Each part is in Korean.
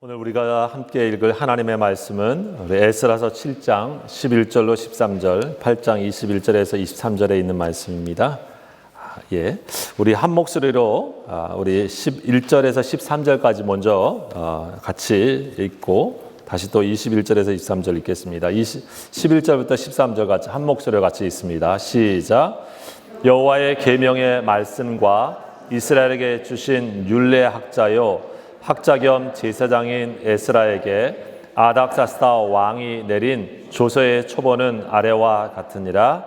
오늘 우리가 함께 읽을 하나님의 말씀은 우리 에스라서 7장 11절로 13절, 8장 21절에서 23절에 있는 말씀입니다. 우리 한 목소리로 우리 11절에서 13절까지 먼저 같이 읽고 다시 또 21절에서 23절 읽겠습니다. 11절부터 13절 같이 한 목소리로 같이 읽습니다. 시작. 여호와의 계명의 말씀과 이스라엘에게 주신 율례 학자요 학자 겸 제사장인 에스라에게 아닥사스다 왕이 내린 조서의 초본은 아래와 같으니라.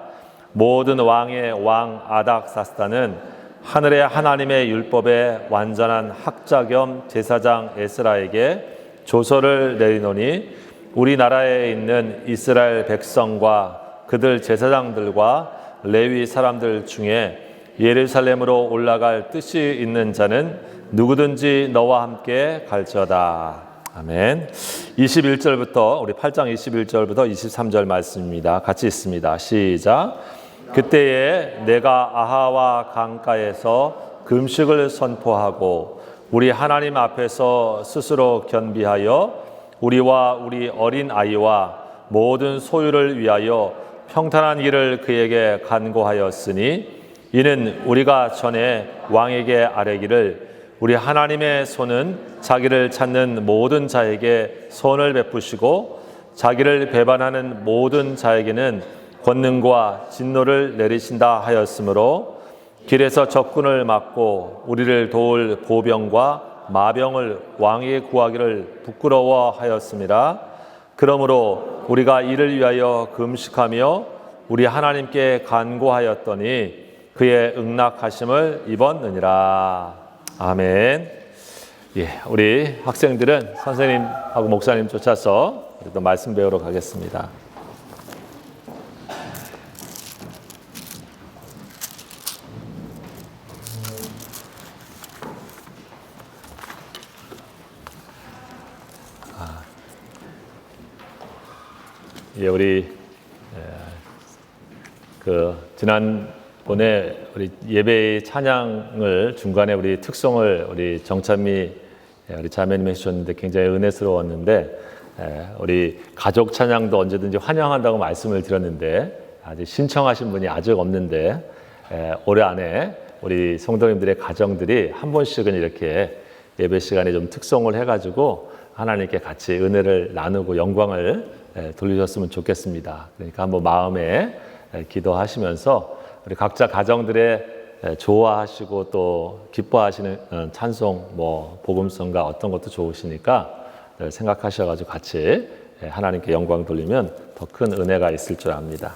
모든 왕의 왕 아닥사스다는 하늘의 하나님의 율법의 완전한 학자 겸 제사장 에스라에게 조서를 내리노니 우리나라에 있는 이스라엘 백성과 그들 제사장들과 레위 사람들 중에 예루살렘으로 올라갈 뜻이 있는 자는 누구든지 너와 함께 갈지어다. 아멘. 21절부터 우리 8장 21절부터 23절 말씀입니다. 같이 읽습니다. 시작. 그때에 내가 아하와 강가에서 금식을 선포하고 우리 하나님 앞에서 스스로 겸비하여 우리와 우리 어린 아이와 모든 소유를 위하여 평탄한 일을 그에게 간구하였으니 이는 우리가 전에 왕에게 아뢰기를 우리 하나님의 손은 자기를 찾는 모든 자에게 선을 베푸시고 자기를 배반하는 모든 자에게는 권능과 진노를 내리신다 하였으므로 길에서 적군을 막고 우리를 도울 보병과 마병을 왕에게 구하기를 부끄러워하였음이라. 그러므로 우리가 이를 위하여 금식하며 우리 하나님께 간구하였더니 그의 응낙하심을 입었느니라. 아멘. 우리 학생들은 선생님하고 목사님 쫓아서 또 말씀 배우러 가겠습니다. 우리 지난번에 우리 예배의 찬양을 중간에 우리 특송을 우리 정찬미 우리 자매님이 해주셨는데 굉장히 은혜스러웠는데 우리 가족 찬양도 언제든지 환영한다고 말씀을 드렸는데 아직 신청하신 분이 아직 없는데 올해 안에 우리 성도님들의 가정들이 한 번씩은 이렇게 예배 시간에 좀 특송을 해가지고 하나님께 같이 은혜를 나누고 영광을 돌리셨으면 좋겠습니다. 그러니까 한번 마음에 기도하시면서 우리 각자 가정들의 좋아하시고 또 기뻐하시는 찬송, 복음성가 어떤 것도 좋으시니까 생각하셔가지고 같이 하나님께 영광 돌리면 더 큰 은혜가 있을 줄 압니다.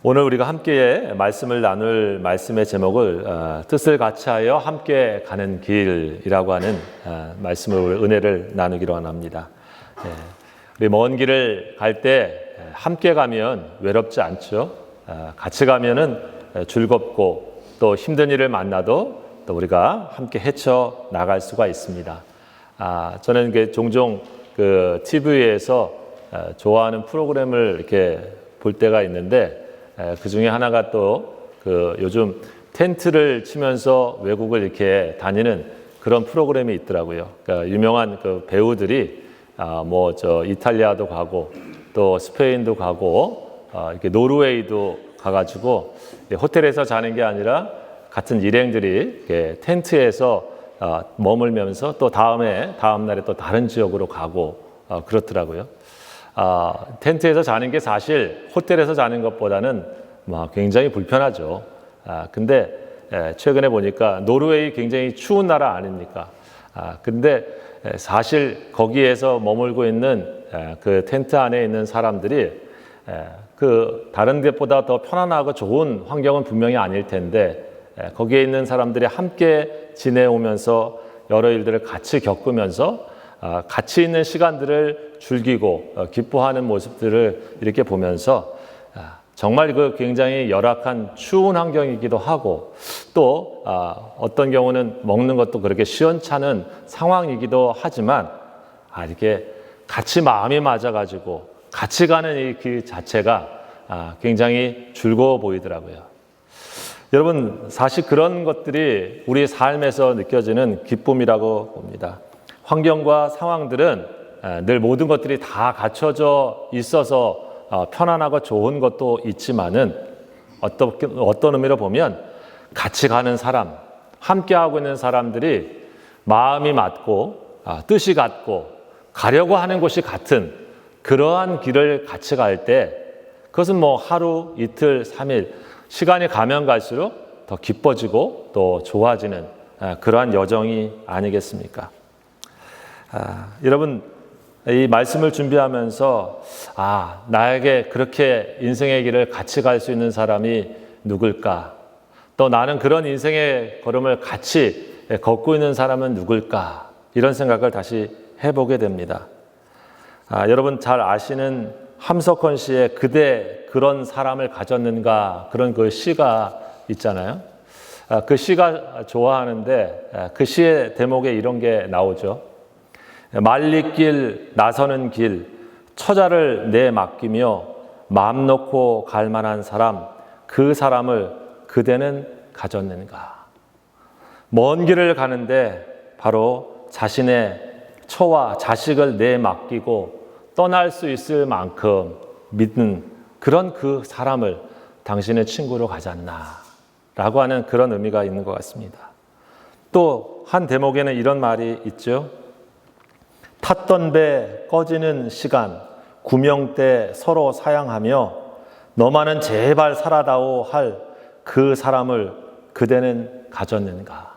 오늘 우리가 함께 말씀을 나눌 말씀의 제목을 뜻을 같이하여 함께 가는 길이라고 하는 말씀을 은혜를 나누기로 합니다. 우리 먼 길을 갈 때 함께 가면 외롭지 않죠. 같이 가면은 즐겁고 또 힘든 일을 만나도 또 우리가 함께 헤쳐 나갈 수가 있습니다. 저는 종종 그 TV에서 좋아하는 프로그램을 이렇게 볼 때가 있는데 그 중에 하나가 또 그 요즘 텐트를 치면서 외국을 이렇게 다니는 그런 프로그램이 있더라고요. 그러니까 유명한 그 배우들이 이탈리아도 가고 또 스페인도 가고 이렇게 노르웨이도 가가지고 호텔에서 자는 게 아니라 같은 일행들이 이렇게 텐트에서 머물면서 또 다음 날에 또 다른 지역으로 가고 그렇더라고요. 텐트에서 자는 게 사실 호텔에서 자는 것보다는 굉장히 불편하죠. 근데 최근에 보니까 노르웨이 굉장히 추운 나라 아닙니까? 근데 사실 거기에서 머물고 있는 그 텐트 안에 있는 사람들이 그 다른 데보다 더 편안하고 좋은 환경은 분명히 아닐 텐데 거기에 있는 사람들이 함께 지내오면서 여러 일들을 같이 겪으면서 같이 있는 시간들을 즐기고 기뻐하는 모습들을 이렇게 보면서 정말 그 굉장히 열악한 추운 환경이기도 하고 또 어떤 경우는 먹는 것도 그렇게 시원찮은 상황이기도 하지만 이렇게 같이 마음이 맞아가지고 같이 가는 이 길 자체가 굉장히 즐거워 보이더라고요. 여러분, 사실 그런 것들이 우리 삶에서 느껴지는 기쁨이라고 봅니다. 환경과 상황들은 늘 모든 것들이 다 갖춰져 있어서 편안하고 좋은 것도 있지만은 어떤 의미로 보면 같이 가는 사람, 함께하고 있는 사람들이 마음이 맞고 뜻이 같고 가려고 하는 곳이 같은 그러한 길을 같이 갈 때 그것은 뭐 하루, 이틀, 3일 시간이 가면 갈수록 더 기뻐지고 또 좋아지는 그러한 여정이 아니겠습니까? 여러분, 이 말씀을 준비하면서 나에게 그렇게 인생의 길을 같이 갈 수 있는 사람이 누굴까? 또 나는 그런 인생의 걸음을 같이 걷고 있는 사람은 누굴까? 이런 생각을 다시 해보게 됩니다. 여러분 잘 아시는 함석헌 씨의 그대 그런 사람을 가졌는가 그런 그 시가 있잖아요. 그 시가 좋아하는데 그 시의 대목에 이런 게 나오죠. 말리길 나서는 길 처자를 내 맡기며 마음 놓고 갈 만한 사람 그 사람을 그대는 가졌는가. 먼 길을 가는데 바로 자신의 처와 자식을 내 맡기고 떠날 수 있을 만큼 믿는 그런 그 사람을 당신의 친구로 가졌나 라고 하는 그런 의미가 있는 것 같습니다. 또 한 대목에는 이런 말이 있죠. 탔던 배 꺼지는 시간 구명대 서로 사양하며 너만은 제발 살아다오 할 그 사람을 그대는 가졌는가.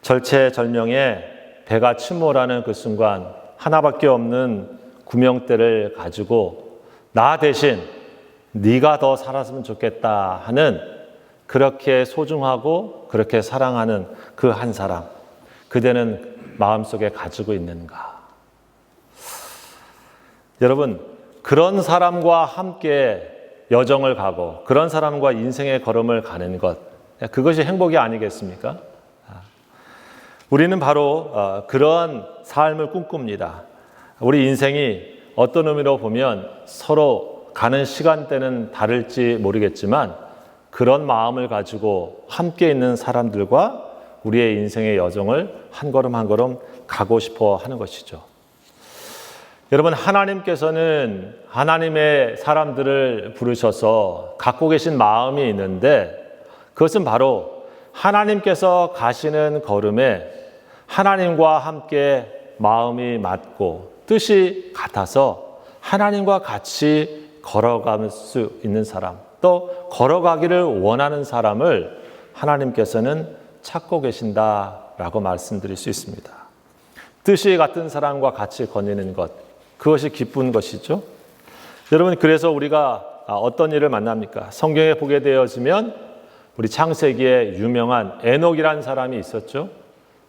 절체절명에 배가 침몰하는 그 순간 하나밖에 없는 구명대를 가지고 나 대신 네가 더 살았으면 좋겠다 하는 그렇게 소중하고 그렇게 사랑하는 그 한 사람 그대는 마음속에 가지고 있는가. 여러분 그런 사람과 함께 여정을 가고 그런 사람과 인생의 걸음을 가는 것 그것이 행복이 아니겠습니까? 우리는 바로 그러한 삶을 꿈꿉니다. 우리 인생이 어떤 의미로 보면 서로 가는 시간대는 다를지 모르겠지만 그런 마음을 가지고 함께 있는 사람들과 우리의 인생의 여정을 한 걸음 한 걸음 가고 싶어 하는 것이죠. 여러분 하나님께서는 하나님의 사람들을 부르셔서 갖고 계신 마음이 있는데 그것은 바로 하나님께서 가시는 걸음에 하나님과 함께 마음이 맞고 뜻이 같아서 하나님과 같이 걸어갈 수 있는 사람 또 걸어가기를 원하는 사람을 하나님께서는 찾고 계신다라고 말씀드릴 수 있습니다. 뜻이 같은 사람과 같이 거니는 것 그것이 기쁜 것이죠. 여러분 그래서 우리가 어떤 일을 만납니까? 성경에 보게 되어지면 우리 창세기에 유명한 에녹이라는 사람이 있었죠.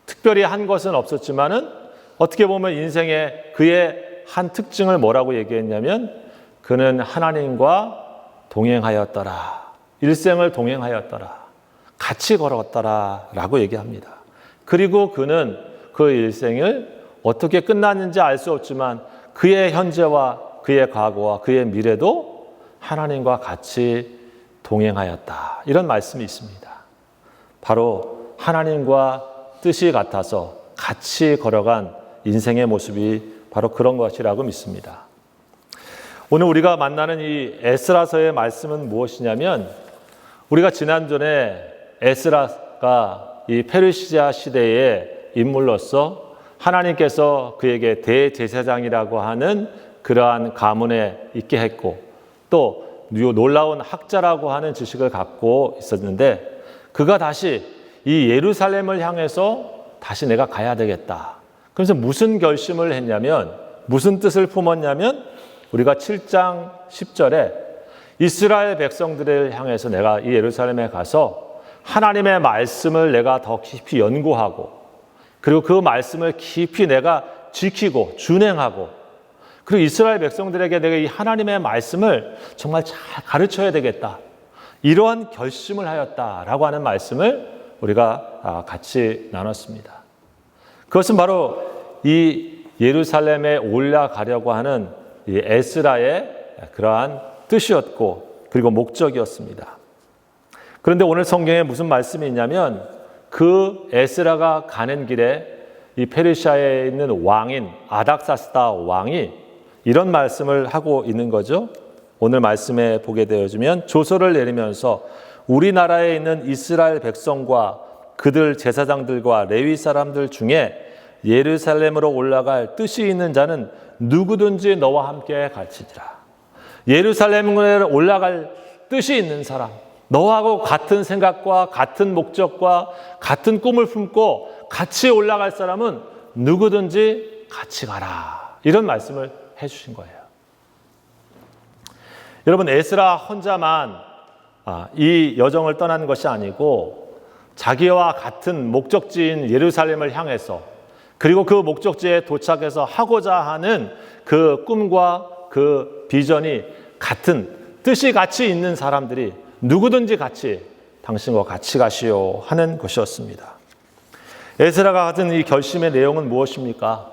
특별히 한 것은 없었지만은 어떻게 보면 인생의 그의 한 특징을 뭐라고 얘기했냐면 그는 하나님과 동행하였더라. 일생을 동행하였더라. 같이 걸었더라 라고 얘기합니다. 그리고 그는 그 일생을 어떻게 끝났는지 알 수 없지만 그의 현재와 그의 과거와 그의 미래도 하나님과 같이 동행하였다. 이런 말씀이 있습니다. 바로 하나님과 뜻이 같아서 같이 걸어간 인생의 모습이 바로 그런 것이라고 믿습니다. 오늘 우리가 만나는 이 에스라서의 말씀은 무엇이냐면 우리가 지난전에 에스라가 이 페르시아 시대의 인물로서 하나님께서 그에게 대제사장이라고 하는 그러한 가문에 있게 했고 또 놀라운 학자라고 하는 지식을 갖고 있었는데 그가 다시 이 예루살렘을 향해서 다시 내가 가야 되겠다. 그래서 무슨 결심을 했냐면 무슨 뜻을 품었냐면 우리가 7장 10절에 이스라엘 백성들을 향해서 내가 이 예루살렘에 가서 하나님의 말씀을 내가 더 깊이 연구하고 그리고 그 말씀을 깊이 내가 지키고 준행하고 그리고 이스라엘 백성들에게 내가 이 하나님의 말씀을 정말 잘 가르쳐야 되겠다. 이러한 결심을 하였다라고 하는 말씀을 우리가 같이 나눴습니다. 그것은 바로 이 예루살렘에 올라가려고 하는 이 에스라의 그러한 뜻이었고 그리고 목적이었습니다. 그런데 오늘 성경에 무슨 말씀이 있냐면 그 에스라가 가는 길에 이 페르시아에 있는 왕인 아닥사스다 왕이 이런 말씀을 하고 있는 거죠. 오늘 말씀에 보게 되어지면 조서를 내리면서 우리나라에 있는 이스라엘 백성과 그들 제사장들과 레위 사람들 중에 예루살렘으로 올라갈 뜻이 있는 자는 누구든지 너와 함께 갈지니라. 예루살렘으로 올라갈 뜻이 있는 사람, 너하고 같은 생각과 같은 목적과 같은 꿈을 품고 같이 올라갈 사람은 누구든지 같이 가라. 이런 말씀을 해주신 거예요. 여러분, 에스라 혼자만 이 여정을 떠난 것이 아니고 자기와 같은 목적지인 예루살렘을 향해서 그리고 그 목적지에 도착해서 하고자 하는 그 꿈과 그 비전이 같은 뜻이 같이 있는 사람들이 누구든지 같이 당신과 같이 가시오 하는 것이었습니다. 에스라가 가진 이 결심의 내용은 무엇입니까?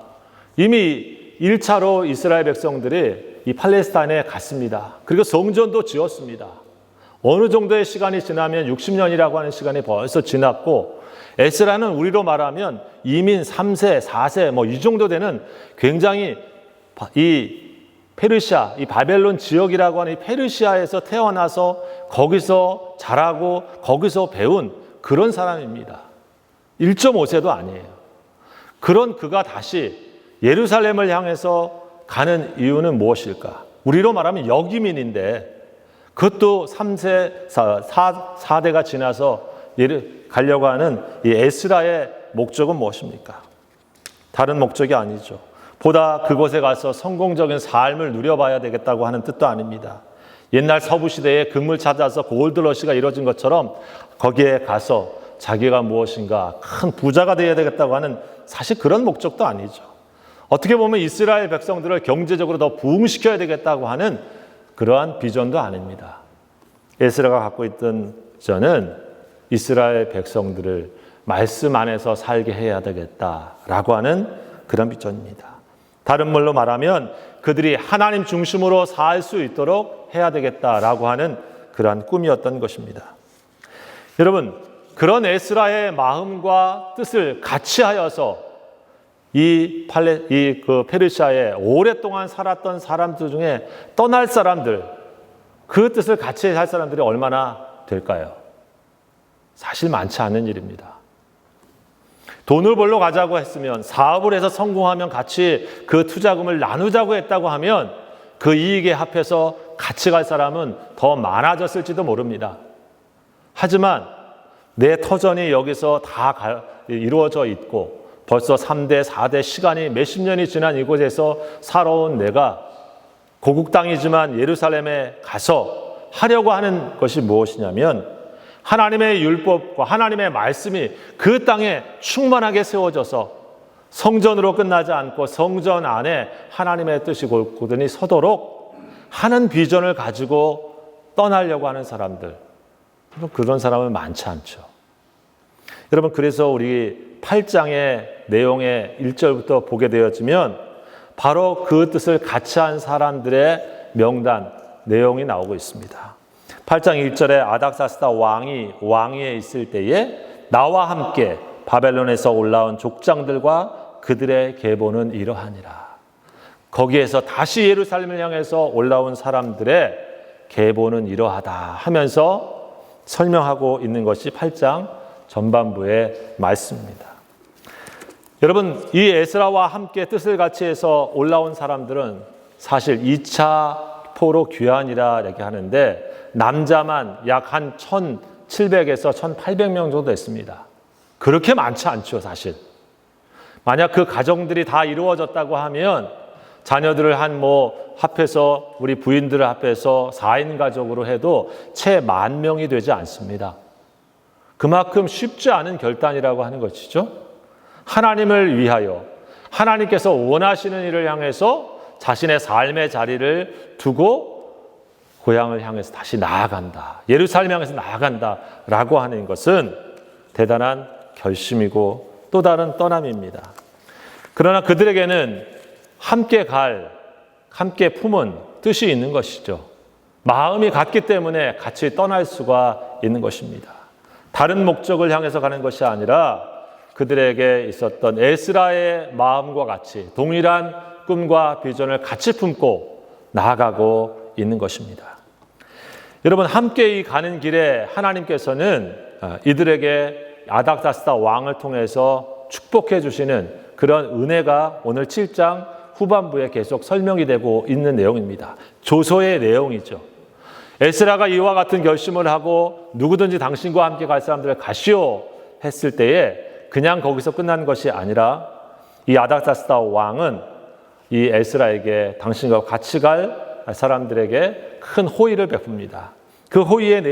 이미 1차로 이스라엘 백성들이 이 팔레스타인에 갔습니다. 그리고 성전도 지었습니다. 어느 정도의 시간이 지나면 60년이라고 하는 시간이 벌써 지났고 에스라는 우리로 말하면 이민 3세, 4세 뭐 이 정도 되는 굉장히 이 페르시아, 이 바벨론 지역이라고 하는 이 페르시아에서 태어나서 거기서 자라고 거기서 배운 그런 사람입니다. 1.5세도 아니에요. 그런 그가 다시 예루살렘을 향해서 가는 이유는 무엇일까? 우리로 말하면 역이민인데 그것도 3세, 4대가 지나서 가려고 하는 이 에스라의 목적은 무엇입니까? 다른 목적이 아니죠. 보다 그곳에 가서 성공적인 삶을 누려봐야 되겠다고 하는 뜻도 아닙니다. 옛날 서부 시대에 금을 찾아서 골드러시가 이루어진 것처럼 거기에 가서 자기가 무엇인가 큰 부자가 되어야 되겠다고 하는 사실 그런 목적도 아니죠. 어떻게 보면 이스라엘 백성들을 경제적으로 더 부흥시켜야 되겠다고 하는 그러한 비전도 아닙니다. 에스라가 갖고 있던 비전은 이스라엘 백성들을 말씀 안에서 살게 해야 되겠다라고 하는 그런 비전입니다. 다른 말로 말하면 그들이 하나님 중심으로 살 수 있도록 해야 되겠다라고 하는 그러한 꿈이었던 것입니다. 여러분, 그런 에스라의 마음과 뜻을 같이 하여서 그 페르시아에 오랫동안 살았던 사람들 중에 떠날 사람들, 그 뜻을 같이 할 사람들이 얼마나 될까요? 사실 많지 않은 일입니다. 돈을 벌러 가자고 했으면, 사업을 해서 성공하면 같이 그 투자금을 나누자고 했다고 하면 그 이익에 합해서 같이 갈 사람은 더 많아졌을지도 모릅니다. 하지만 내 터전이 여기서 다 이루어져 있고 벌써 3대, 4대 시간이 몇십 년이 지난 이곳에서 살아온 내가 고국 땅이지만 예루살렘에 가서 하려고 하는 것이 무엇이냐면 하나님의 율법과 하나님의 말씀이 그 땅에 충만하게 세워져서 성전으로 끝나지 않고 성전 안에 하나님의 뜻이 고든히 서도록 하는 비전을 가지고 떠나려고 하는 사람들, 그런 사람은 많지 않죠. 여러분, 그래서 우리 8장의 내용의 1절부터 보게 되어지면 바로 그 뜻을 같이 한 사람들의 명단, 내용이 나오고 있습니다. 8장 1절에 아닥사스다 왕이 왕위에 있을 때에 나와 함께 바벨론에서 올라온 족장들과 그들의 계보는 이러하니라. 거기에서 다시 예루살렘을 향해서 올라온 사람들의 계보는 이러하다 하면서 설명하고 있는 것이 8장 전반부의 말씀입니다. 여러분, 이 에스라와 함께 뜻을 같이 해서 올라온 사람들은 사실 2차 포로 귀환이라 얘기하는데 남자만 약 한 1,700에서 1,800명 정도 됐습니다. 그렇게 많지 않죠, 사실. 만약 그 가정들이 다 이루어졌다고 하면 자녀들을 합해서 우리 부인들을 합해서 4인 가족으로 해도 채 10,000명이 되지 않습니다. 그만큼 쉽지 않은 결단이라고 하는 것이죠. 하나님을 위하여 하나님께서 원하시는 일을 향해서 자신의 삶의 자리를 두고 고향을 향해서 다시 나아간다. 예루살렘 향해서 나아간다라고 하는 것은 대단한 결심이고 또 다른 떠남입니다. 그러나 그들에게는 함께 품은 뜻이 있는 것이죠. 마음이 같기 때문에 같이 떠날 수가 있는 것입니다. 다른 목적을 향해서 가는 것이 아니라 그들에게 있었던 에스라의 마음과 같이 동일한 꿈과 비전을 같이 품고 나아가고 있는 것입니다. 여러분, 함께 이 가는 길에 하나님께서는 이들에게 아닥사스다 왕을 통해서 축복해 주시는 그런 은혜가 오늘 7장 후반부에 계속 설명이 되고 있는 내용입니다. 조서의 내용이죠. 에스라가 이와 같은 결심을 하고 누구든지 당신과 함께 갈 사람들을 가시오 했을 때에 그냥 거기서 끝난 것이 아니라 이 아닥사스다 왕은 이 에스라에게 당신과 같이 갈 사람들에게 큰 호의를 베풉니다. 그 호의의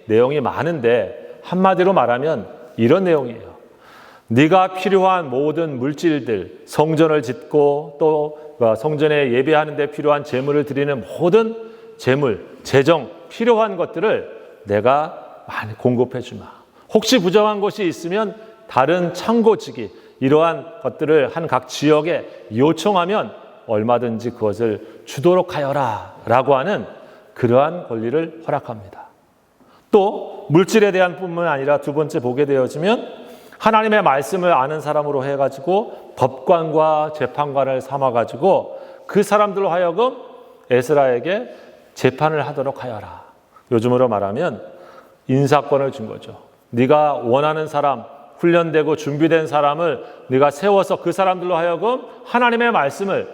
내용이 많은데 한마디로 말하면 이런 내용이에요. 네가 필요한 모든 물질들, 성전을 짓고 또 성전에 예배하는 데 필요한 제물을 드리는 모든 재물, 재정, 필요한 것들을 내가 많이 공급해 주마. 혹시 부정한 것이 있으면 다른 창고지기, 이러한 것들을 한 각 지역에 요청하면 얼마든지 그것을 주도록 하여라 라고 하는 그러한 권리를 허락합니다. 또 물질에 대한 뿐만 아니라 두 번째 보게 되어지면 하나님의 말씀을 아는 사람으로 해가지고 법관과 재판관을 삼아가지고 그 사람들로 하여금 에스라에게 재판을 하도록 하여라. 요즘으로 말하면 인사권을 준 거죠. 네가 원하는 사람, 훈련되고 준비된 사람을 네가 세워서 그 사람들로 하여금 하나님의 말씀을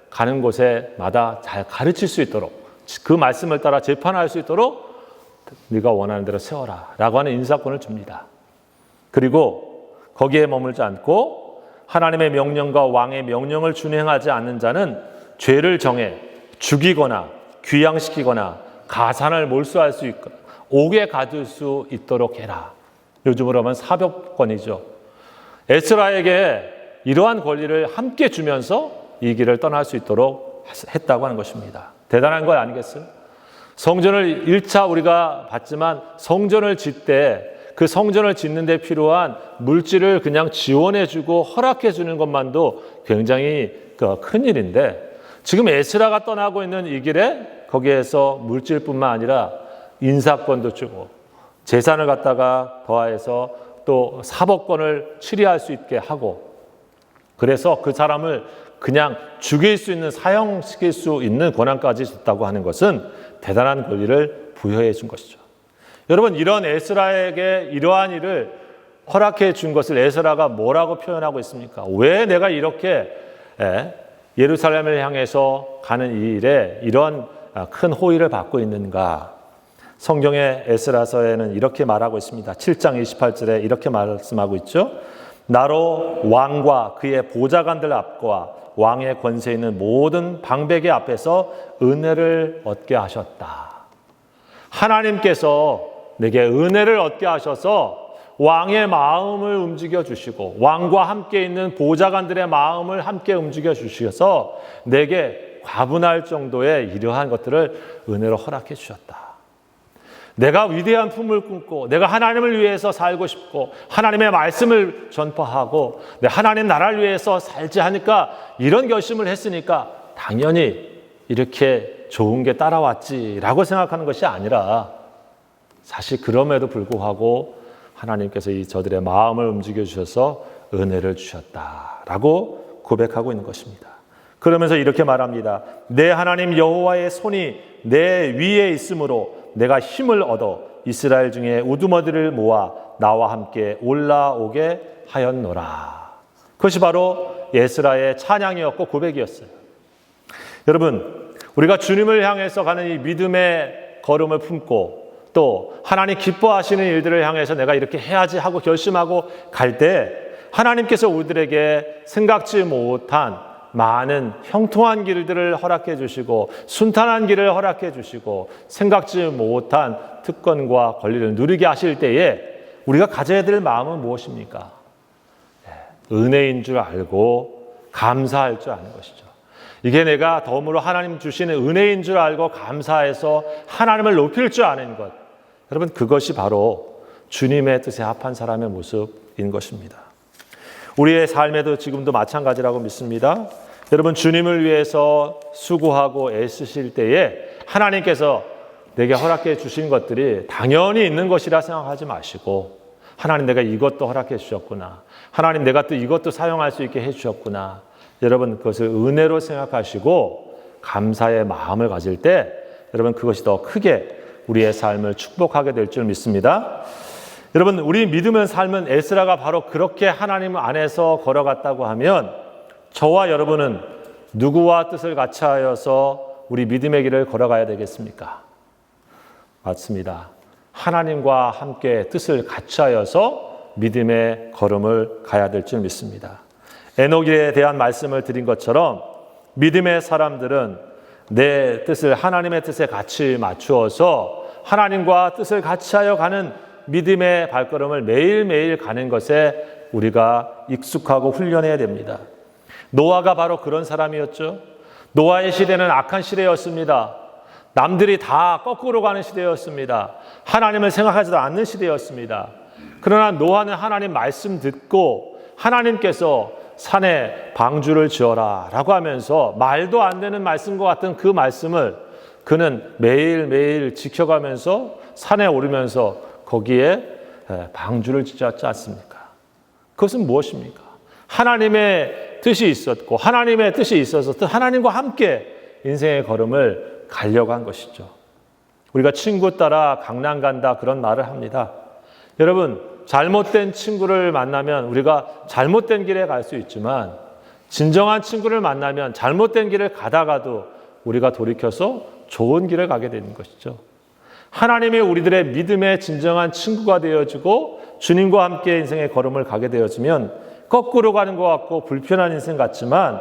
가는 곳에마다 잘 가르칠 수 있도록, 그 말씀을 따라 재판할 수 있도록 네가 원하는 대로 세워라 라고 하는 인사권을 줍니다. 그리고 거기에 머물지 않고 하나님의 명령과 왕의 명령을 준행하지 않는 자는 죄를 정해 죽이거나 귀양시키거나 가산을 몰수할 수 있고 옥에 가둘 수 있도록 해라. 요즘으로 하면 사법권이죠. 에스라에게 이러한 권리를 함께 주면서 이 길을 떠날 수 있도록 했다고 하는 것입니다. 대단한 거 아니겠어요? 성전을 1차 우리가 봤지만 성전을 짓때 그 성전을 짓는 데 필요한 물질을 그냥 지원해 주고 허락해 주는 것만도 굉장히 큰 일인데 지금 에스라가 떠나고 있는 이 길에 거기에서 물질뿐만 아니라 인사권도 주고 재산을 갖다가 더해서 또 사법권을 취리할 수 있게 하고 그래서 그 사람을 그냥 죽일 수 있는, 사형시킬 수 있는 권한까지 줬다고 하는 것은 대단한 권리를 부여해 준 것이죠. 여러분, 이런 에스라에게 이러한 일을 허락해 준 것을 에스라가 뭐라고 표현하고 있습니까? 왜 내가 이렇게 예루살렘을 향해서 가는 이 일에 이런 큰 호의를 받고 있는가? 성경의 에스라서에는 이렇게 말하고 있습니다. 7장 28절에 이렇게 말씀하고 있죠. 나로 왕과 그의 보좌관들 앞과 왕의 권세 있는 모든 방백의 앞에서 은혜를 얻게 하셨다. 하나님께서 내게 은혜를 얻게 하셔서 왕의 마음을 움직여 주시고 왕과 함께 있는 보좌관들의 마음을 함께 움직여 주셔서 내게 과분할 정도의 이러한 것들을 은혜로 허락해 주셨다. 내가 위대한 품을 꿈고 내가 하나님을 위해서 살고 싶고 하나님의 말씀을 전파하고 하나님 나라를 위해서 살지 하니까 이런 결심을 했으니까 당연히 이렇게 좋은 게 따라왔지라고 생각하는 것이 아니라 사실 그럼에도 불구하고 하나님께서 저들의 마음을 움직여 주셔서 은혜를 주셨다라고 고백하고 있는 것입니다. 그러면서 이렇게 말합니다. 내 하나님 여호와의 손이 내 위에 있으므로 내가 힘을 얻어 이스라엘 중에 우두머리를 모아 나와 함께 올라오게 하였노라. 그것이 바로 에스라의 찬양이었고 고백이었어요. 여러분, 우리가 주님을 향해서 가는 이 믿음의 걸음을 품고 또 하나님 기뻐하시는 일들을 향해서 내가 이렇게 해야지 하고 결심하고 갈 때 하나님께서 우리들에게 생각지 못한 많은 형통한 길들을 허락해 주시고 순탄한 길을 허락해 주시고 생각지 못한 특권과 권리를 누리게 하실 때에 우리가 가져야 될 마음은 무엇입니까? 은혜인 줄 알고 감사할 줄 아는 것이죠. 이게 내가 덤으로 하나님 주시는 은혜인 줄 알고 감사해서 하나님을 높일 줄 아는 것. 여러분, 그것이 바로 주님의 뜻에 합한 사람의 모습인 것입니다. 우리의 삶에도 지금도 마찬가지라고 믿습니다. 여러분, 주님을 위해서 수고하고 애쓰실 때에 하나님께서 내게 허락해 주신 것들이 당연히 있는 것이라 생각하지 마시고, 하나님 내가 이것도 허락해 주셨구나, 하나님 내가 또 이것도 사용할 수 있게 해 주셨구나, 여러분 그것을 은혜로 생각하시고 감사의 마음을 가질 때 여러분 그것이 더 크게 우리의 삶을 축복하게 될 줄 믿습니다. 여러분, 우리 믿음의 삶은 에스라가 바로 그렇게 하나님 안에서 걸어갔다고 하면 저와 여러분은 누구와 뜻을 같이 하여서 우리 믿음의 길을 걸어가야 되겠습니까? 맞습니다. 하나님과 함께 뜻을 같이 하여서 믿음의 걸음을 가야 될 줄 믿습니다. 에녹에 대한 말씀을 드린 것처럼 믿음의 사람들은 내 뜻을 하나님의 뜻에 같이 맞추어서 하나님과 뜻을 같이 하여 가는 믿음의 발걸음을 매일매일 가는 것에 우리가 익숙하고 훈련해야 됩니다. 노아가 바로 그런 사람이었죠. 노아의 시대는 악한 시대였습니다. 남들이 다 거꾸로 가는 시대였습니다. 하나님을 생각하지도 않는 시대였습니다. 그러나 노아는 하나님 말씀 듣고 하나님께서 산에 방주를 지어라 라고 하면서 말도 안 되는 말씀과 같은 그 말씀을 그는 매일매일 지켜가면서 산에 오르면서 거기에 방주를 지었지 않습니까? 그것은 무엇입니까? 하나님의 뜻이 있었고 하나님의 뜻이 있어서 하나님과 함께 인생의 걸음을 가려고 한 것이죠. 우리가 친구 따라 강남 간다 그런 말을 합니다. 여러분, 잘못된 친구를 만나면 우리가 잘못된 길에 갈 수 있지만 진정한 친구를 만나면 잘못된 길을 가다가도 우리가 돌이켜서 좋은 길을 가게 되는 것이죠. 하나님이 우리들의 믿음의 진정한 친구가 되어주고 주님과 함께 인생의 걸음을 가게 되어지면 거꾸로 가는 것 같고 불편한 인생 같지만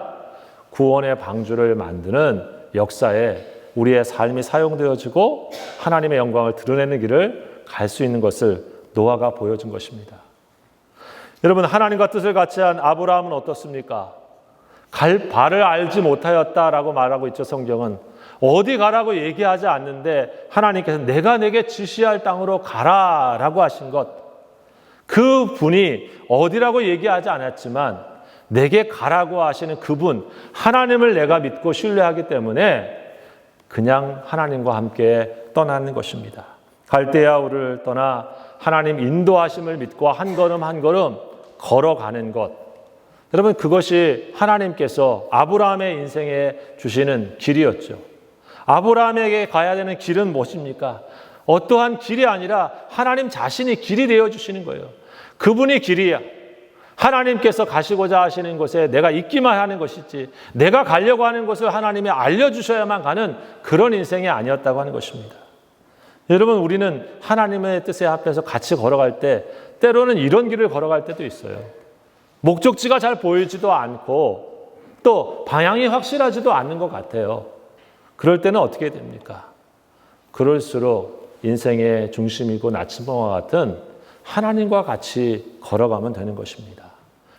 구원의 방주를 만드는 역사에 우리의 삶이 사용되어지고 하나님의 영광을 드러내는 길을 갈 수 있는 것을 노아가 보여준 것입니다. 여러분, 하나님과 뜻을 같이 한 아브라함은 어떻습니까? 갈 바를 알지 못하였다라고 말하고 있죠. 성경은 어디 가라고 얘기하지 않는데 하나님께서 내가 내게 지시할 땅으로 가라라고 하신 것, 그 분이 어디라고 얘기하지 않았지만 내게 가라고 하시는 그분 하나님을 내가 믿고 신뢰하기 때문에 그냥 하나님과 함께 떠나는 것입니다. 갈대아 우를 떠나 하나님 인도하심을 믿고 한 걸음 한 걸음 걸어가는 것, 여러분 그것이 하나님께서 아브라함의 인생에 주시는 길이었죠. 아브라함에게 가야 되는 길은 무엇입니까? 어떠한 길이 아니라 하나님 자신이 길이 되어주시는 거예요. 그분이 길이야. 하나님께서 가시고자 하시는 곳에 내가 있기만 하는 것이지 내가 가려고 하는 곳을 하나님이 알려주셔야만 가는 그런 인생이 아니었다고 하는 것입니다. 여러분, 우리는 하나님의 뜻에 앞에서 같이 걸어갈 때 때로는 이런 길을 걸어갈 때도 있어요. 목적지가 잘 보이지도 않고 또 방향이 확실하지도 않는 것 같아요. 그럴 때는 어떻게 됩니까? 그럴수록 인생의 중심이고 나침반과 같은 하나님과 같이 걸어가면 되는 것입니다.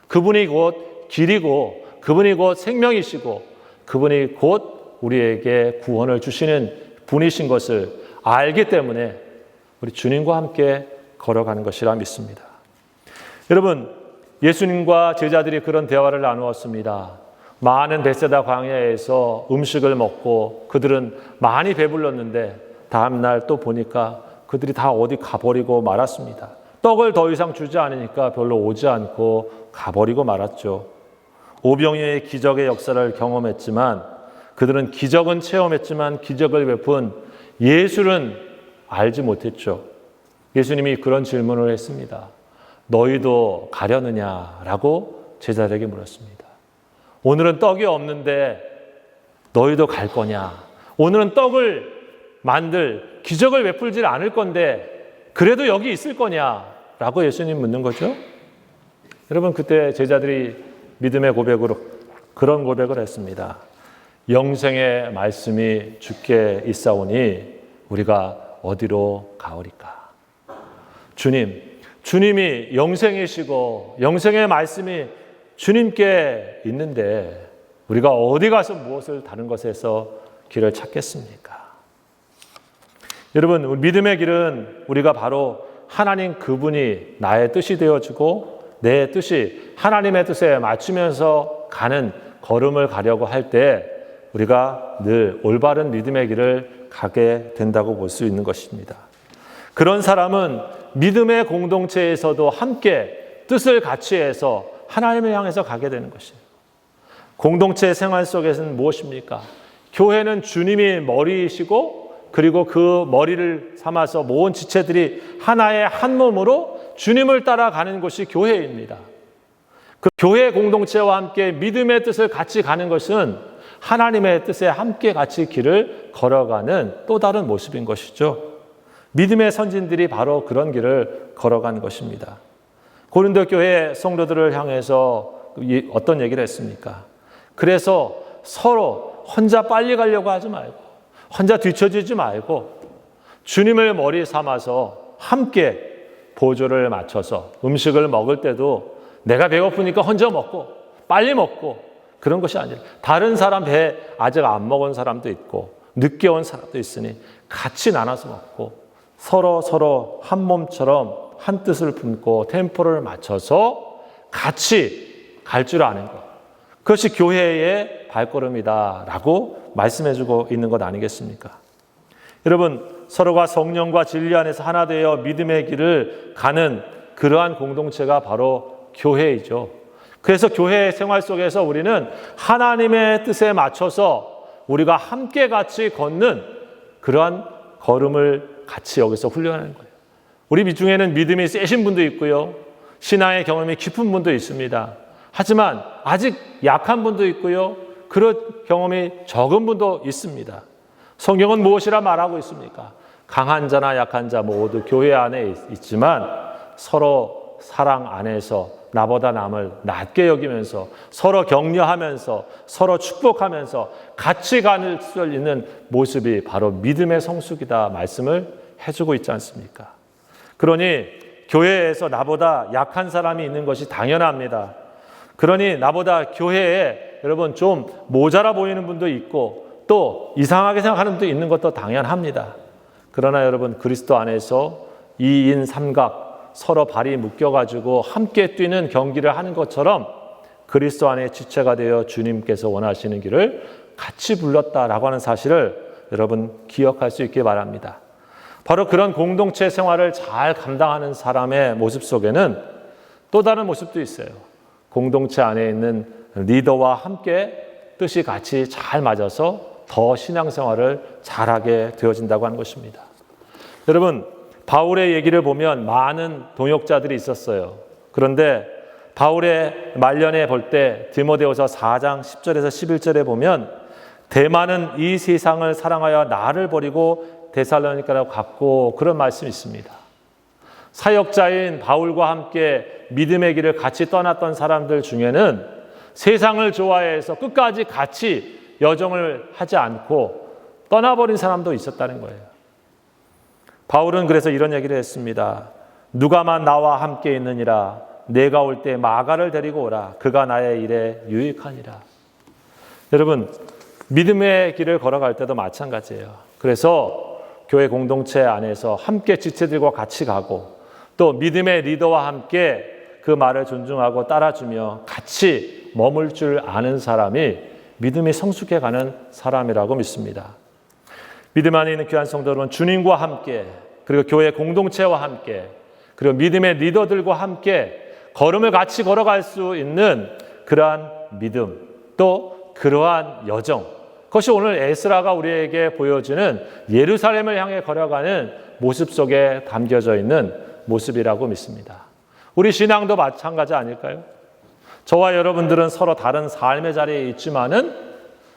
그분이 곧 길이고 그분이 곧 생명이시고 그분이 곧 우리에게 구원을 주시는 분이신 것을 알기 때문에 우리 주님과 함께 걸어가는 것이라 믿습니다. 여러분, 예수님과 제자들이 그런 대화를 나누었습니다. 많은 벳세다 광야에서 음식을 먹고 그들은 많이 배불렀는데 다음날 또 보니까 그들이 다 어디 가버리고 말았습니다. 떡을 더 이상 주지 않으니까 별로 오지 않고 가버리고 말았죠. 오병이어의 기적의 역사를 경험했지만 그들은 기적은 체험했지만 기적을 베푼 예수는 알지 못했죠. 예수님이 그런 질문을 했습니다. 너희도 가려느냐라고 제자들에게 물었습니다. 오늘은 떡이 없는데 너희도 갈 거냐? 오늘은 떡을 만들 기적을 베풀지 않을 건데 그래도 여기 있을 거냐라고 예수님 묻는 거죠. 여러분, 그때 제자들이 믿음의 고백으로 그런 고백을 했습니다. 영생의 말씀이 주께 있사오니 우리가 어디로 가오리까? 주님이 영생이시고 영생의 말씀이 주님께 있는데 우리가 어디 가서 무엇을 다른 것에서 길을 찾겠습니까? 여러분, 믿음의 길은 우리가 바로 하나님 그분이 나의 뜻이 되어주고 내 뜻이 하나님의 뜻에 맞추면서 가는 걸음을 가려고 할 때 우리가 늘 올바른 믿음의 길을 가게 된다고 볼 수 있는 것입니다. 그런 사람은 믿음의 공동체에서도 함께 뜻을 같이 해서 하나님을 향해서 가게 되는 것이에요. 공동체 생활 속에서는 무엇입니까? 교회는 주님이 머리이시고 그리고 그 머리를 삼아서 모은 지체들이 하나의 한 몸으로 주님을 따라가는 것이 교회입니다. 그 교회 공동체와 함께 믿음의 뜻을 같이 가는 것은 하나님의 뜻에 함께 같이 길을 걸어가는 또 다른 모습인 것이죠. 믿음의 선진들이 바로 그런 길을 걸어간 것입니다. 고린도 교회 성도들을 향해서 어떤 얘기를 했습니까? 그래서 서로 혼자 빨리 가려고 하지 말고 혼자 뒤처지지 말고 주님을 머리 삼아서 함께 보조를 맞춰서 음식을 먹을 때도 내가 배고프니까 혼자 먹고 빨리 먹고 그런 것이 아니라 다른 사람 배 아직 안 먹은 사람도 있고 늦게 온 사람도 있으니 같이 나눠서 먹고 서로 한 몸처럼 한 뜻을 품고 템포를 맞춰서 같이 갈 줄 아는 것. 그것이 교회의 발걸음이다라고 말씀해주고 있는 것 아니겠습니까? 여러분, 서로가 성령과 진리 안에서 하나 되어 믿음의 길을 가는 그러한 공동체가 바로 교회이죠. 그래서 교회 생활 속에서 우리는 하나님의 뜻에 맞춰서 우리가 함께 같이 걷는 그러한 걸음을 같이 여기서 훈련하는 거예요. 우리 중에는 믿음이 세신 분도 있고요. 신앙의 경험이 깊은 분도 있습니다. 하지만 아직 약한 분도 있고요. 그런 경험이 적은 분도 있습니다. 성경은 무엇이라 말하고 있습니까? 강한 자나 약한 자 모두 교회 안에 있지만 서로 사랑 안에서 나보다 남을 낮게 여기면서 서로 격려하면서 서로 축복하면서 같이 갈 수 있는 모습이 바로 믿음의 성숙이다 말씀을 해주고 있지 않습니까? 그러니 교회에서 나보다 약한 사람이 있는 것이 당연합니다. 그러니 나보다 교회에 여러분 좀 모자라 보이는 분도 있고 또 이상하게 생각하는 분도 있는 것도 당연합니다. 그러나 여러분 그리스도 안에서 2인 3각 서로 발이 묶여가지고 함께 뛰는 경기를 하는 것처럼 그리스도 안에 지체가 되어 주님께서 원하시는 길을 같이 불렀다라고 하는 사실을 여러분 기억할 수 있기 바랍니다. 바로 그런 공동체 생활을 잘 감당하는 사람의 모습 속에는 또 다른 모습도 있어요. 공동체 안에 있는 리더와 함께 뜻이 같이 잘 맞아서 더 신앙생활을 잘하게 되어진다고 하는 것입니다. 여러분, 바울의 얘기를 보면 많은 동역자들이 있었어요. 그런데 바울의 말년에 볼 때 디모데후서 4장 10절에서 11절에 보면 대만은 이 세상을 사랑하여 나를 버리고 데살로니가로 갔고 그런 말씀이 있습니다. 사역자인 바울과 함께 믿음의 길을 같이 떠났던 사람들 중에는 세상을 좋아해서 끝까지 같이 여정을 하지 않고 떠나버린 사람도 있었다는 거예요. 바울은 그래서 이런 얘기를 했습니다. 누가만 나와 함께 있느니라. 내가 올 때 마가를 데리고 오라. 그가 나의 일에 유익하니라. 여러분, 믿음의 길을 걸어갈 때도 마찬가지예요. 그래서 교회 공동체 안에서 함께 지체들과 같이 가고 또 믿음의 리더와 함께 그 말을 존중하고 따라주며 같이 머물 줄 아는 사람이 믿음이 성숙해가는 사람이라고 믿습니다. 믿음 안에 있는 귀한 성도 여러분, 주님과 함께 그리고 교회 공동체와 함께 그리고 믿음의 리더들과 함께 걸음을 같이 걸어갈 수 있는 그러한 믿음 또 그러한 여정, 그것이 오늘 에스라가 우리에게 보여주는 예루살렘을 향해 걸어가는 모습 속에 담겨져 있는 모습이라고 믿습니다. 우리 신앙도 마찬가지 아닐까요? 저와 여러분들은 서로 다른 삶의 자리에 있지만은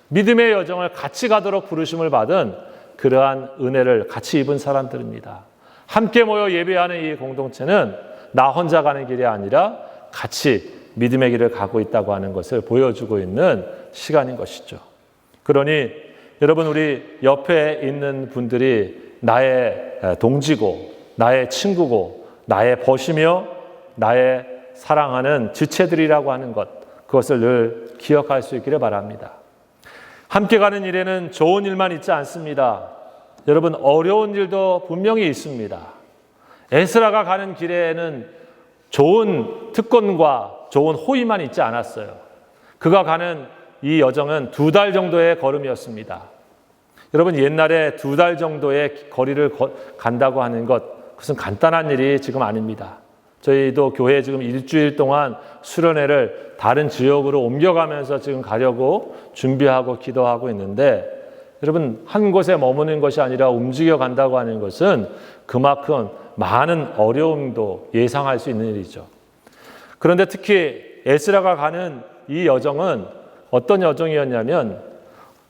믿음의 여정을 같이 가도록 부르심을 받은 그러한 은혜를 같이 입은 사람들입니다. 함께 모여 예배하는 이 공동체는 나 혼자 가는 길이 아니라 같이 믿음의 길을 가고 있다고 하는 것을 보여주고 있는 시간인 것이죠. 그러니 여러분 우리 옆에 있는 분들이 나의 동지고 나의 친구고 나의 벗이며 나의 사랑하는 지체들이라고 하는 것, 그것을 늘 기억할 수 있기를 바랍니다. 함께 가는 일에는 좋은 일만 있지 않습니다. 여러분 어려운 일도 분명히 있습니다. 에스라가 가는 길에는 좋은 특권과 좋은 호의만 있지 않았어요. 그가 가는 이 여정은 2달 정도의 걸음이었습니다. 여러분, 옛날에 2달 정도의 거리를 간다고 하는 것, 그것은 간단한 일이 지금 아닙니다. 저희도 교회에 지금 일주일 동안 수련회를 다른 지역으로 옮겨가면서 지금 가려고 준비하고 기도하고 있는데, 여러분, 한 곳에 머무는 것이 아니라 움직여 간다고 하는 것은 그만큼 많은 어려움도 예상할 수 있는 일이죠. 그런데 특히 에스라가 가는 이 여정은 어떤 여정이었냐면,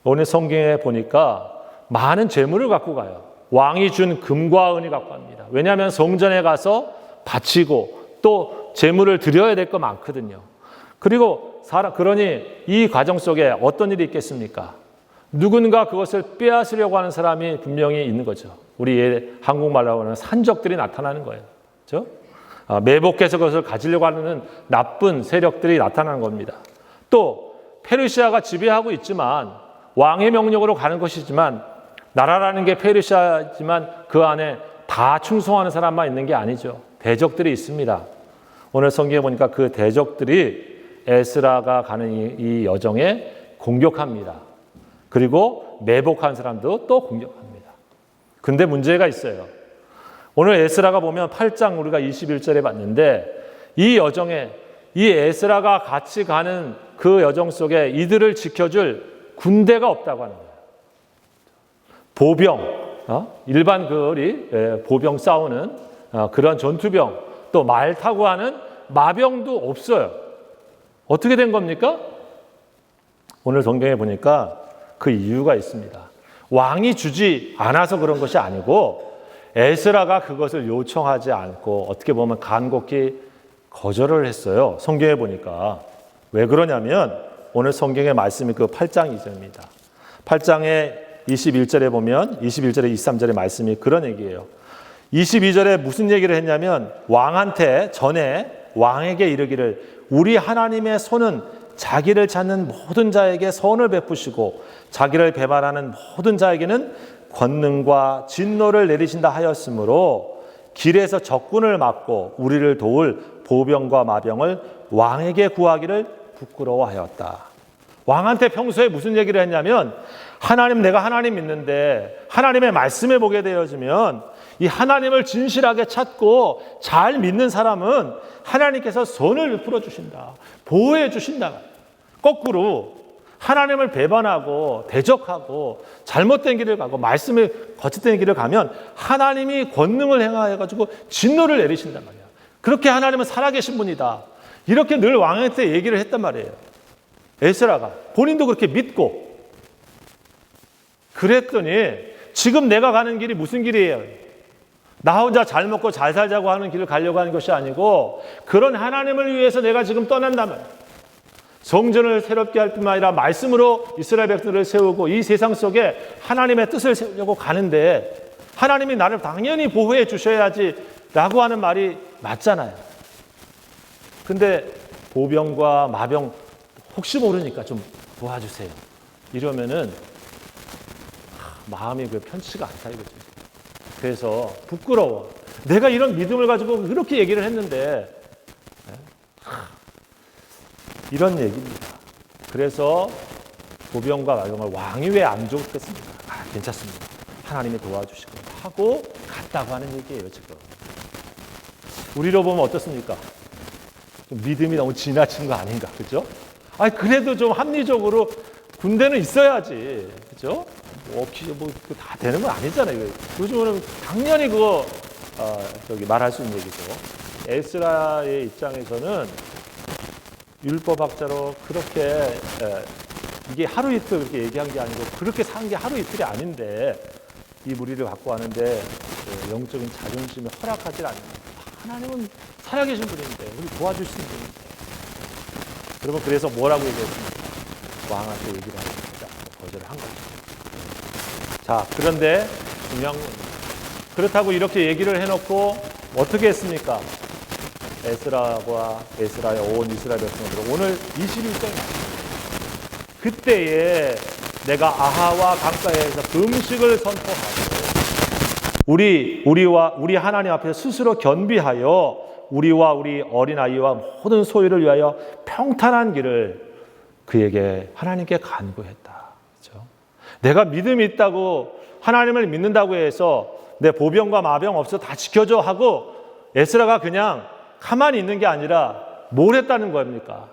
오늘 성경에 보니까 많은 재물을 갖고 가요. 왕이 준 금과 은이 갖고 갑니다. 왜냐하면 성전에 가서 바치고 또 재물을 드려야 될 거 많거든요. 그리고 그러니 이 과정 속에 어떤 일이 있겠습니까? 누군가 그것을 빼앗으려고 하는 사람이 분명히 있는 거죠. 우리 한국말로 하는 산적들이 나타나는 거예요. 그렇죠? 매복해서 그것을 가지려고 하는 나쁜 세력들이 나타나는 겁니다. 또 페르시아가 지배하고 있지만, 왕의 명령으로 가는 것이지만, 나라라는 게 페르시아지만 그 안에 다 충성하는 사람만 있는 게 아니죠. 대적들이 있습니다. 오늘 성경에 보니까 그 대적들이 에스라가 가는 이 여정에 공격합니다. 그리고 매복한 사람도 또 공격합니다. 근데 문제가 있어요. 오늘 에스라가 보면 8장 우리가 21절에 봤는데, 이 여정에 이 에스라가 같이 가는 그 여정 속에 이들을 지켜줄 군대가 없다고 하는 거예요. 보병, 일반 보병 싸우는 그런 전투병, 또 말 타고 하는 마병도 없어요. 어떻게 된 겁니까? 오늘 성경에 보니까 그 이유가 있습니다. 왕이 주지 않아서 그런 것이 아니고, 에스라가 그것을 요청하지 않고 어떻게 보면 간곡히 거절을 했어요. 성경에 보니까. 왜 그러냐면, 오늘 성경의 말씀이 그 8장 2절입니다. 8장의 21절에 보면 21절에 23절의 말씀이 그런 얘기예요. 22절에 무슨 얘기를 했냐면, 왕한테 전에 왕에게 이르기를, 우리 하나님의 손은 자기를 찾는 모든 자에게 선을 베푸시고 자기를 배반하는 모든 자에게는 권능과 진노를 내리신다 하였으므로 길에서 적군을 막고 우리를 도울 보병과 마병을 왕에게 구하기를 부끄러워하였다. 왕한테 평소에 무슨 얘기를 했냐면, 하나님, 내가 하나님 믿는데 하나님의 말씀에 보게 되어지면 이 하나님을 진실하게 찾고 잘 믿는 사람은 하나님께서 선을 베풀어 주신다, 보호해 주신다. 거꾸로 하나님을 배반하고 대적하고 잘못된 길을 가고 말씀에 거짓된 길을 가면 하나님이 권능을 행하여가지고 진노를 내리신단 말이야. 그렇게 하나님은 살아계신 분이다, 이렇게 늘 왕한테 얘기를 했단 말이에요. 에스라가 본인도 그렇게 믿고. 그랬더니 지금 내가 가는 길이 무슨 길이에요? 나 혼자 잘 먹고 잘 살자고 하는 길을 가려고 하는 것이 아니고, 그런 하나님을 위해서 내가 지금 떠난다면 성전을 새롭게 할 뿐만 아니라 말씀으로 이스라엘 백성들을 세우고 이 세상 속에 하나님의 뜻을 세우려고 가는데, 하나님이 나를 당연히 보호해 주셔야지 라고 하는 말이 맞잖아요. 근데 보병과 마병 혹시 모르니까 좀 도와주세요 이러면은 마음이 편치가 않다 이거죠. 그래서 부끄러워. 내가 이런 믿음을 가지고 그렇게 얘기를 했는데, 이런 얘기입니다. 그래서 보병과 마병을 왕이 왜 안 좋겠습니까? 괜찮습니다, 하나님이 도와주시고 하고 갔다고 하는 얘기예요. 지금 우리로 보면 어떻습니까? 좀 믿음이 너무 지나친 거 아닌가, 그죠? 그래도 좀 합리적으로 군대는 있어야지, 그죠? 다 되는 건 아니잖아요. 요즘은 당연히 그거 말할 수 있는 얘기죠. 에스라의 입장에서는 율법학자로 그렇게 이게 하루 이틀 그렇게 얘기한 게 아니고, 그렇게 산 게 하루 이틀이 아닌데 이 무리를 갖고 하는데 영적인 자존심이 허락하지 않는, 하나님은 살아계신 분인데 우리 도와줄 수 있는 분인데. 여러분, 그래서 뭐라고 얘기했습니까? 왕한테 얘기를 하니까 거절을 한 거죠. 자, 그런데 중요한 건, 그렇다고 이렇게 얘기를 해놓고 어떻게 했습니까? 에스라의 온 이스라엘 백성들은 오늘 21장에 그때에 내가 아하와 강가에서 금식을 선포하고 우리 하나님 앞에 스스로 견비하여 우리와 우리 어린아이와 모든 소유를 위하여 평탄한 길을 그에게 하나님께 간구했다. 그렇죠? 내가 믿음이 있다고 하나님을 믿는다고 해서 내 보병과 마병 없어 다 지켜줘 하고 에스라가 그냥 가만히 있는 게 아니라 뭘 했다는 겁니까?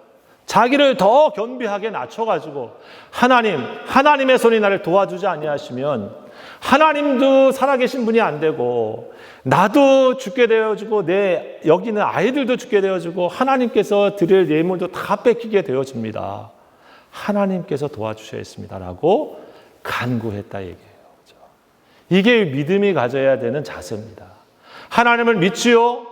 자기를 더 겸비하게 낮춰가지고 하나님의 손이 나를 도와주지 아니하시면 하나님도 살아계신 분이 안 되고 나도 죽게 되어지고 내 여기 있는 아이들도 죽게 되어지고 하나님께서 드릴 예물도 다 뺏기게 되어집니다. 하나님께서 도와주셔야 했습니다라고 간구했다 얘기해요. 그렇죠? 이게 믿음이 가져야 되는 자세입니다. 하나님을 믿지요?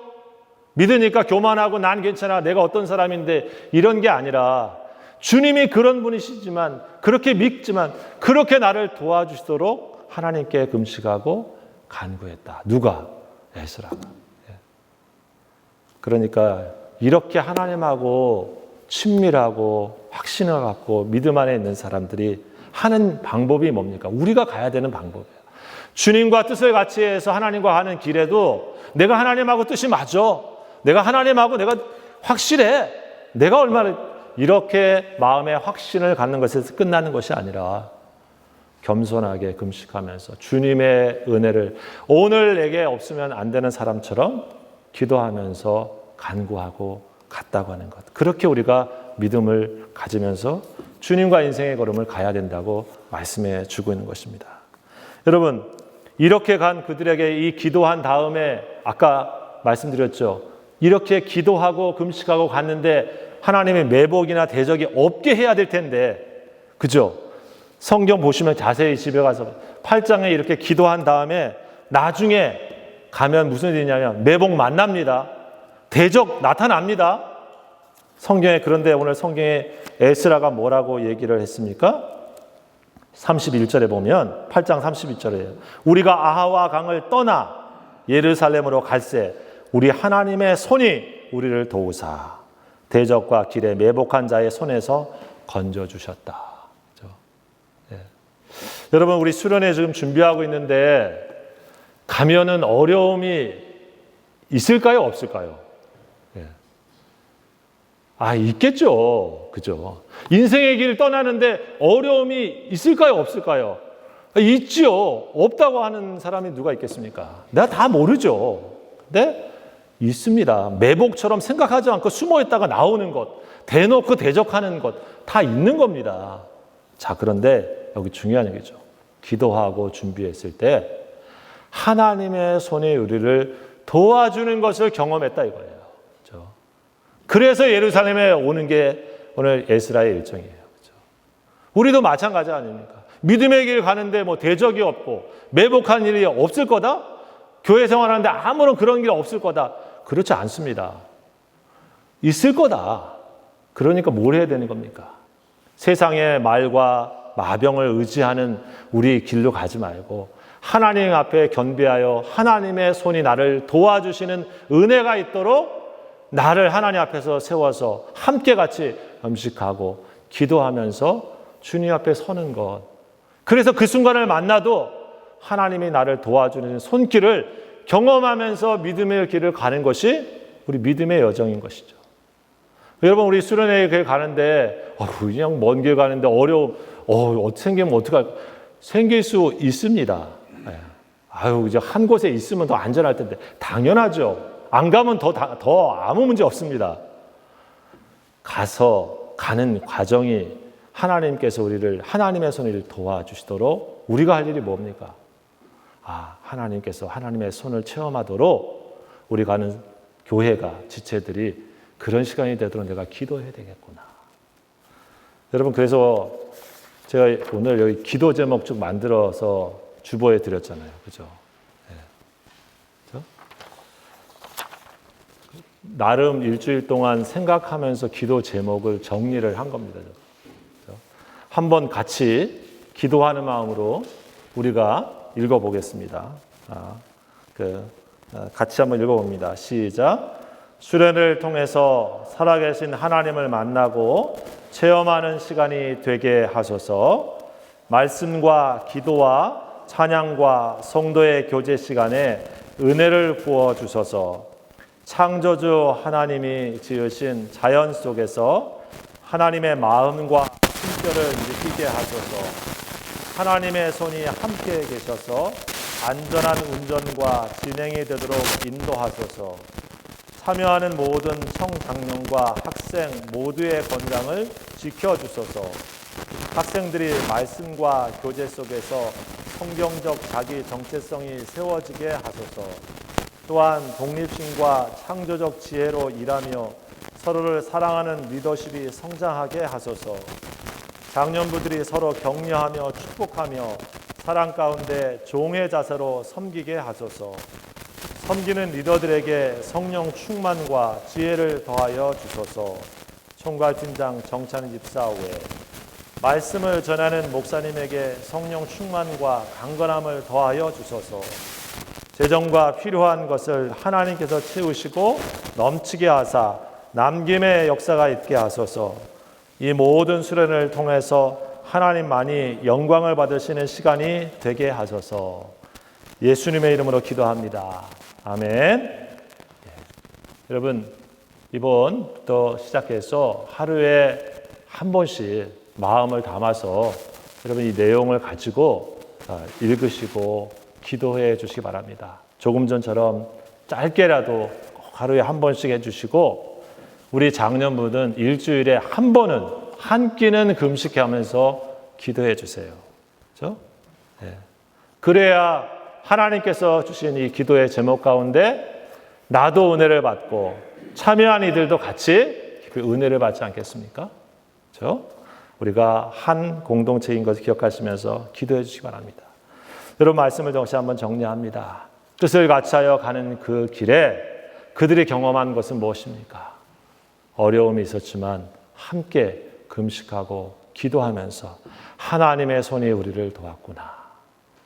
믿으니까 교만하고 난 괜찮아, 내가 어떤 사람인데 이런 게 아니라 주님이 그런 분이시지만 그렇게 믿지만 그렇게 나를 도와주시도록 하나님께 금식하고 간구했다. 누가? 에스라가. 그러니까 이렇게 하나님하고 친밀하고 확신을 갖고 믿음 안에 있는 사람들이 하는 방법이 뭡니까? 우리가 가야 되는 방법이에요. 주님과 뜻을 같이 해서 하나님과 가는 길에도 내가 하나님하고 뜻이 맞아. 내가 하나님하고 내가 확실해. 내가 얼마나 이렇게 마음의 확신을 갖는 것에서 끝나는 것이 아니라 겸손하게 금식하면서 주님의 은혜를 오늘 내게 없으면 안 되는 사람처럼 기도하면서 간구하고 갔다고 하는 것. 그렇게 우리가 믿음을 가지면서 주님과 인생의 걸음을 가야 된다고 말씀해 주고 있는 것입니다. 여러분, 이렇게 간 그들에게 이 기도한 다음에 아까 말씀드렸죠. 이렇게 기도하고 금식하고 갔는데 하나님의 매복이나 대적이 없게 해야 될 텐데, 그죠? 성경 보시면 자세히 집에 가서 8장에 이렇게 기도한 다음에 나중에 가면 무슨 일이 있냐면 매복 만납니다. 대적 나타납니다. 성경에. 그런데 오늘 성경에 에스라가 뭐라고 얘기를 했습니까? 31절에 보면 8장 31절이에요. 우리가 아하와 강을 떠나 예루살렘으로 갈새 우리 하나님의 손이 우리를 도우사 대적과 길에 매복한 자의 손에서 건져주셨다. 그렇죠? 네. 여러분, 우리 수련회 지금 준비하고 있는데 가면은 어려움이 있을까요? 없을까요? 네. 있겠죠. 그죠? 인생의 길을 떠나는데 어려움이 있을까요? 없을까요? 있지요. 없다고 하는 사람이 누가 있겠습니까? 내가 다 모르죠. 근데 있습니다. 매복처럼 생각하지 않고 숨어 있다가 나오는 것, 대놓고 대적하는 것 다 있는 겁니다. 자, 그런데 여기 중요한 얘기죠. 기도하고 준비했을 때 하나님의 손이 우리를 도와주는 것을 경험했다 이거예요. 그렇죠? 그래서 예루살렘에 오는 게 오늘 에스라의 일정이에요. 그렇죠? 우리도 마찬가지 아닙니까? 믿음의 길 가는데 뭐 대적이 없고 매복한 일이 없을 거다? 교회 생활하는데 아무런 그런 길 없을 거다? 그렇지 않습니다. 있을 거다. 그러니까 뭘 해야 되는 겁니까? 세상의 말과 마병을 의지하는 우리 길로 가지 말고 하나님 앞에 겸비하여 하나님의 손이 나를 도와주시는 은혜가 있도록 나를 하나님 앞에서 세워서 함께 같이 음식하고 기도하면서 주님 앞에 서는 것. 그래서 그 순간을 만나도 하나님이 나를 도와주는 손길을 경험하면서 믿음의 길을 가는 것이 우리 믿음의 여정인 것이죠. 여러분, 우리 수련회에 가는데 그냥 먼 길 가는데 어려움 생기면 어떡할까? 생길 수 있습니다. 이제 한 곳에 있으면 더 안전할 텐데 당연하죠. 안 가면 더 아무 문제 없습니다. 가는 과정이 하나님께서 우리를 하나님의 손을 도와주시도록 우리가 할 일이 뭡니까? 하나님께서 하나님의 손을 체험하도록 우리 가는 교회가 지체들이 그런 시간이 되도록 내가 기도해야 되겠구나. 여러분, 그래서 제가 오늘 여기 기도 제목 쭉 만들어서 주보에 드렸잖아요. 그죠? 네. 그죠? 나름 일주일 동안 생각하면서 기도 제목을 정리를 한 겁니다. 그죠? 한번 같이 기도하는 마음으로 우리가 읽어보겠습니다. 같이 한번 읽어봅니다. 시작. 수련을 통해서 살아계신 하나님을 만나고 체험하는 시간이 되게 하소서. 말씀과 기도와 찬양과 성도의 교제 시간에 은혜를 부어 주소서. 창조주 하나님이 지으신 자연 속에서 하나님의 마음과 숨결을 느끼게 하소서. 하나님의 손이 함께 계셔서 안전한 운전과 진행이 되도록 인도하소서. 참여하는 모든 청장년과 학생 모두의 건강을 지켜주소서. 학생들이 말씀과 교제 속에서 성경적 자기 정체성이 세워지게 하소서. 또한 독립심과 창조적 지혜로 일하며 서로를 사랑하는 리더십이 성장하게 하소서. 장년부들이 서로 격려하며 축복하며 사랑 가운데 종의 자세로 섬기게 하소서. 섬기는 리더들에게 성령 충만과 지혜를 더하여 주소서. 총괄팀장 정찬 집사 외 말씀을 전하는 목사님에게 성령 충만과 강건함을 더하여 주소서. 재정과 필요한 것을 하나님께서 채우시고 넘치게 하사 남김의 역사가 있게 하소서. 이 모든 수련을 통해서 하나님만이 영광을 받으시는 시간이 되게 하소서. 예수님의 이름으로 기도합니다. 아멘. 여러분, 이번부터 시작해서 하루에 한 번씩 마음을 담아서 여러분 이 내용을 가지고 읽으시고 기도해 주시기 바랍니다. 조금 전처럼 짧게라도 하루에 한 번씩 해주시고, 우리 장년부는 일주일에 한 번은 한 끼는 금식하면서 기도해 주세요. 그렇죠? 네. 그래야 하나님께서 주신 이 기도의 제목 가운데 나도 은혜를 받고 참여한 이들도 같이 그 은혜를 받지 않겠습니까? 그렇죠? 우리가 한 공동체인 것을 기억하시면서 기도해 주시기 바랍니다. 여러분, 말씀을 다시 한번 정리합니다. 뜻을 같이하여 가는 그 길에 그들이 경험한 것은 무엇입니까? 어려움이 있었지만 함께 금식하고 기도하면서 하나님의 손이 우리를 도왔구나.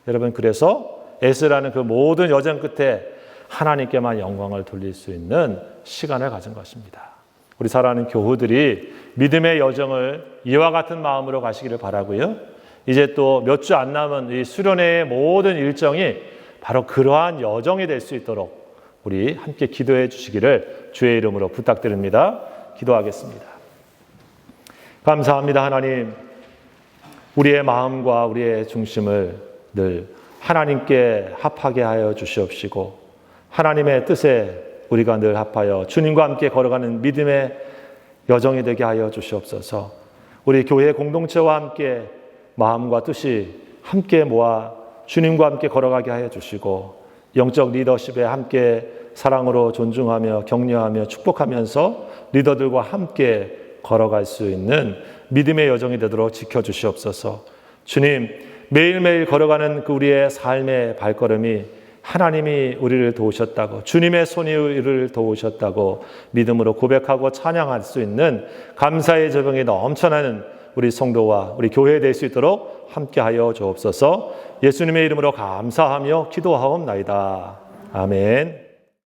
여러분, 그래서 에스라는 그 모든 여정 끝에 하나님께만 영광을 돌릴 수 있는 시간을 가진 것입니다. 우리 사랑하는 교우들이 믿음의 여정을 이와 같은 마음으로 가시기를 바라고요. 이제 또 몇 주 안 남은 이 수련회의 모든 일정이 바로 그러한 여정이 될 수 있도록 우리 함께 기도해 주시기를 주의 이름으로 부탁드립니다. 기도하겠습니다. 감사합니다. 하나님, 우리의 마음과 우리의 중심을 늘 하나님께 합하게 하여 주시옵시고, 하나님의 뜻에 우리가 늘 합하여 주님과 함께 걸어가는 믿음의 여정이 되게 하여 주시옵소서. 우리 교회 공동체와 함께 마음과 뜻이 함께 모아 주님과 함께 걸어가게 하여 주시고, 영적 리더십에 함께 사랑으로 존중하며 격려하며 축복하면서 리더들과 함께 걸어갈 수 있는 믿음의 여정이 되도록 지켜주시옵소서. 주님, 매일매일 걸어가는 그 우리의 삶의 발걸음이 하나님이 우리를 도우셨다고, 주님의 손이 우리를 도우셨다고 믿음으로 고백하고 찬양할 수 있는 감사의 저병이 넘쳐나는 우리 성도와 우리 교회에 될 수 있도록 함께하여 주옵소서. 예수님의 이름으로 감사하며 기도하옵나이다. 아멘.